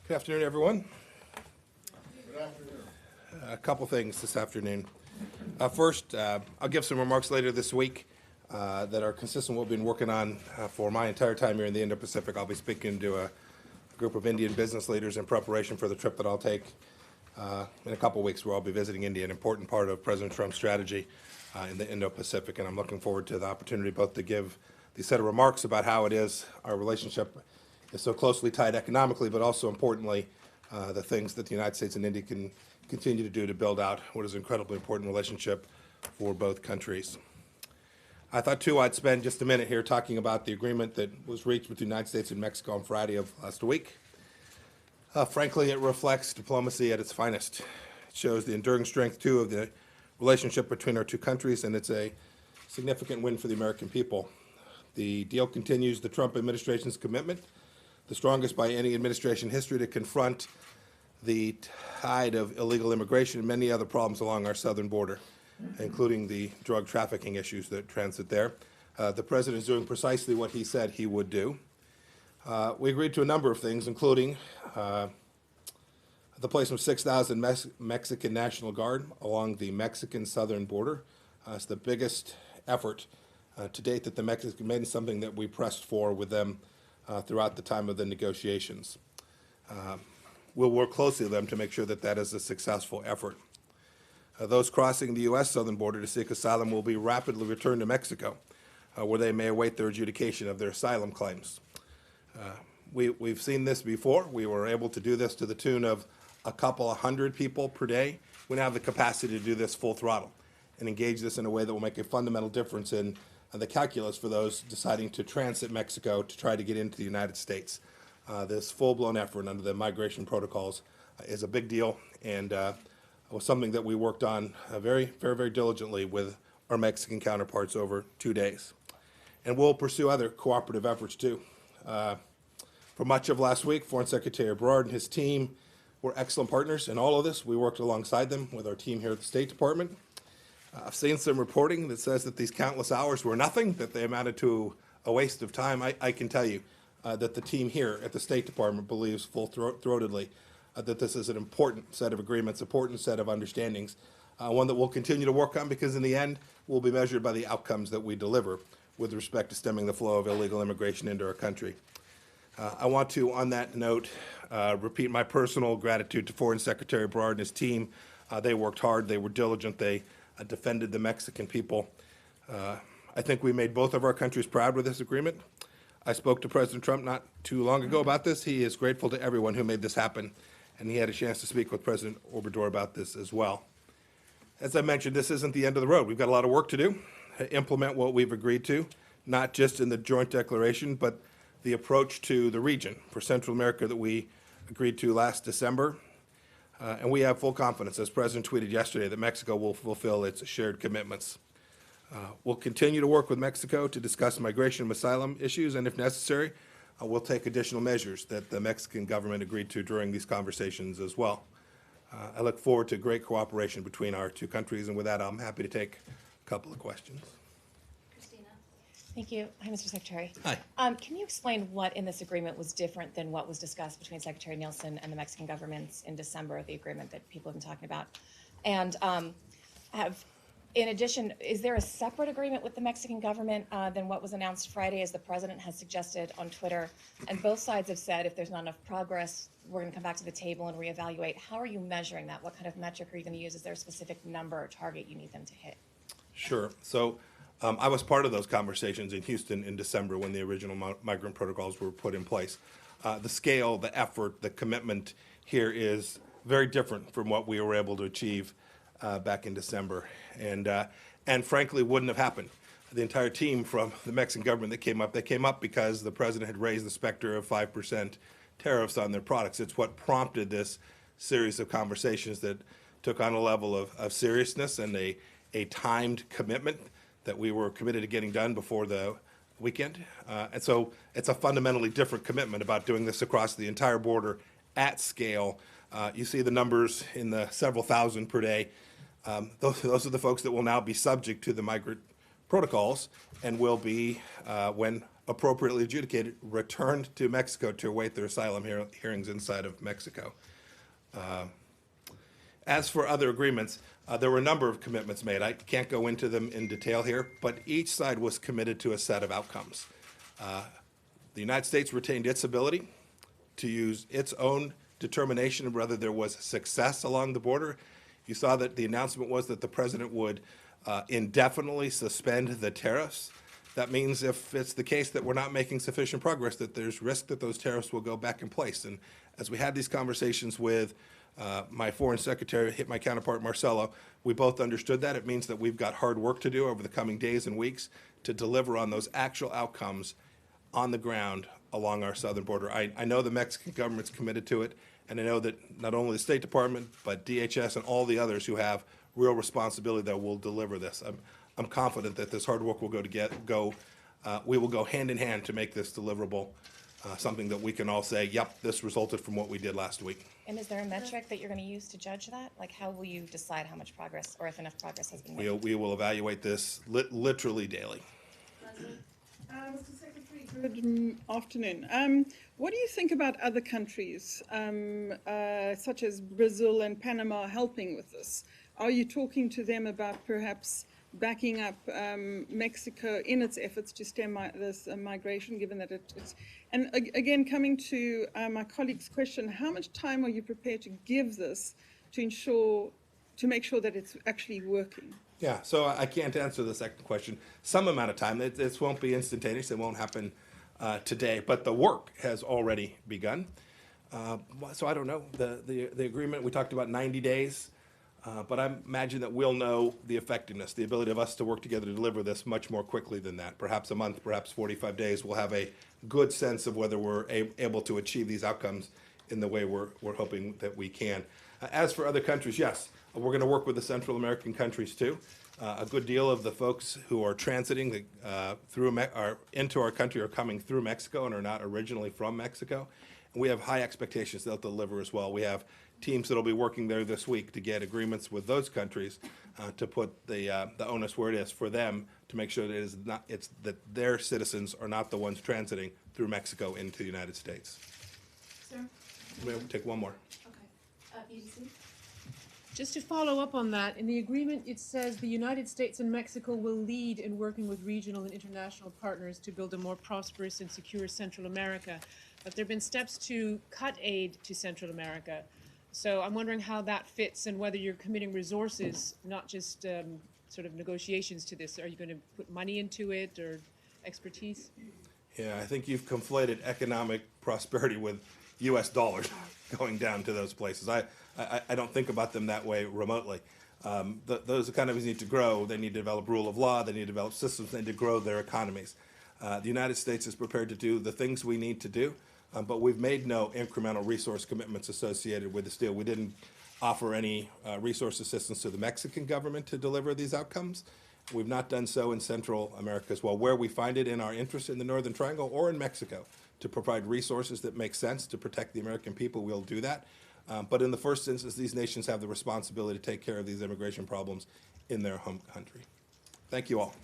Good afternoon, everyone. A couple things this afternoon. First, I'll give some remarks later this week that are consistent with what we've been working on for my entire time here in the Indo-Pacific. I'll be speaking to a group of Indian business leaders in preparation for the trip that I'll take in a couple weeks, where I'll be visiting India, an important part of President Trump's strategy in the Indo-Pacific. And I'm looking forward to the opportunity both to give these set of remarks about how it is our relationship is so closely tied economically, but also importantly, the things that the United States and India can continue to do to build out what is an incredibly important relationship for both countries. I thought, too, I'd spend just a minute here talking about the agreement that was reached between the United States and Mexico on Friday of last week. Frankly, it reflects diplomacy at its finest. It shows the enduring strength, too, of the relationship between our two countries, and it's a significant win for the American people. The deal continues the Trump administration's commitment, the strongest by any administration history, to confront the tide of illegal immigration and many other problems along our southern border, including the drug trafficking issues that transit there. The president is doing precisely what he said he would do. We agreed to a number of things, including the placement of 6,000 Mexican National Guard along the Mexican southern border. It's the biggest effort to date that the Mexicans made, and something that we pressed for with them throughout the time of the negotiations. We'll work closely with them to make sure that that is a successful effort. Those crossing the U.S. southern border to seek asylum will be rapidly returned to Mexico, where they may await their adjudication of their asylum claims. We've seen this before. We were able to do this to the tune of a couple of hundred people per day. We now have the capacity to do this full throttle and engage this in a way that will make a fundamental difference in the calculus for those deciding to transit Mexico to try to get into the United States. This full-blown effort under the migration protocols is a big deal, and was something that we worked on very diligently with our Mexican counterparts over 2 days. And we'll pursue other cooperative efforts, too. For much of last week, Foreign Secretary Berard and his team were excellent partners in all of this. We worked alongside them with our team here at the State Department. I've seen some reporting that says that these countless hours were nothing, that they amounted to a waste of time. I can tell you that the team here at the State Department believes full-throatedly that this is an important set of agreements, important set of understandings, one that we'll continue to work on, because in the end, we'll be measured by the outcomes that we deliver with respect to stemming the flow of illegal immigration into our country. I want to, on that note, repeat my personal gratitude to Foreign Secretary Berard and his team. They worked hard, they were diligent, they defended the Mexican people. I think we made both of our countries proud with this agreement. I spoke to President Trump not too long ago about this. He is grateful to everyone who made this happen, and he had a chance to speak with President Obrador about this as well. As I mentioned, this isn't the end of the road. We've got a lot of work to do to implement what we've agreed to, not just in the joint declaration, but the approach to the region for Central America that we agreed to last December. And we have full confidence, as President tweeted yesterday, that Mexico will fulfill its shared commitments. We'll continue to work with Mexico to discuss migration and asylum issues, and if necessary, we'll take additional measures that the Mexican government agreed to during these conversations as well. I look forward to great cooperation between our two countries, and with that, I'm happy to take a couple of questions. Thank you. Hi, Mr. Secretary. Hi. Can you explain what in this agreement was different than what was discussed between Secretary Nielsen and the Mexican governments in December, the agreement that people have been talking about? And in addition, is there a separate agreement with the Mexican government than what was announced Friday, as the president has suggested on Twitter? And both sides have said if there's not enough progress, we're going to come back to the table and reevaluate. How are you measuring that? What kind of metric are you going to use? Is there a specific number or target you need them to hit? Sure. So I was part of those conversations in Houston in December when the original migrant protocols were put in place. The scale, the effort, the commitment here is very different from what we were able to achieve back in December, and frankly wouldn't have happened. The entire team from the Mexican government that came up because the president had raised the specter of 5% tariffs on their products. It's what prompted this series of conversations that took on a level of seriousness and a timed commitment that we were committed to getting done before the weekend. And so it's a fundamentally different commitment about doing this across the entire border at scale. You see the numbers in the several thousand per day. Those are the folks that will now be subject to the migrant protocols and will be, when appropriately adjudicated, returned to Mexico to await their asylum hearings inside of Mexico. As for other agreements, there were a number of commitments made. I can't go into them in detail here, but each side was committed to a set of outcomes. The United States retained its ability to use its own determination of whether there was success along the border. You saw that the announcement was that the president would indefinitely suspend the tariffs. That means if it's the case that we're not making sufficient progress, that there's risk that those tariffs will go back in place. And as we had these conversations with my foreign secretary, my counterpart Marcelo, we both understood that. It means that we've got hard work to do over the coming days and weeks to deliver on those actual outcomes on the ground along our southern border. I know the Mexican government's committed to it, and I know that not only the State Department, but DHS and all the others who have real responsibility that will deliver this. I'm confident that this hard work will we will go hand in hand to make this deliverable, something that we can all say, yep, this resulted from what we did last week. And is there a metric that you're going to use to judge that? Like, how will you decide how much progress, or if enough progress has been made? We will evaluate this literally daily. Mr. Secretary, good afternoon. What do you think about other countries, such as Brazil and Panama, helping with this? Are you talking to them about perhaps backing up Mexico in its efforts to stem this migration, given that it's... And again, coming to my colleague's question, how much time are you prepared to give this to make sure that it's actually working? Yeah, so I can't answer the second question. Some amount of time. This won't be instantaneous. It won't happen today, but the work has already begun. So I don't know. The agreement, we talked about 90 days, but I imagine that we'll know the effectiveness, the ability of us to work together to deliver this much more quickly than that. Perhaps a month, perhaps 45 days, we'll have a good sense of whether we're able to achieve these outcomes in the way we're hoping that we can. As for other countries, yes, we're going to work with the Central American countries too. A good deal of the folks who are transiting into our country are coming through Mexico and are not originally from Mexico. And we have high expectations they'll deliver as well. We have teams that will be working there this week to get agreements with those countries to put the onus where it is for them to make sure that that their citizens are not the ones transiting through Mexico into the United States. Sir? We'll take one more. Okay. EDC? Just to follow up on that, in the agreement it says the United States and Mexico will lead in working with regional and international partners to build a more prosperous and secure Central America. But there have been steps to cut aid to Central America. So I'm wondering how that fits and whether you're committing resources, not just sort of negotiations to this. Are you going to put money into it or expertise? Yeah, I think you've conflated economic prosperity with U.S. dollars going down to those places. I don't think about them that way remotely. Those economies need to grow. They need to develop rule of law. They need to develop systems. They need to grow their economies. The United States is prepared to do the things we need to do, but we've made no incremental resource commitments associated with this deal. We didn't offer any resource assistance to the Mexican government to deliver these outcomes. We've not done so in Central America as well, where we find it in our interest in the Northern Triangle or in Mexico to provide resources that make sense to protect the American people. We'll do that. But in the first instance, these nations have the responsibility to take care of these immigration problems in their home country. Thank you all.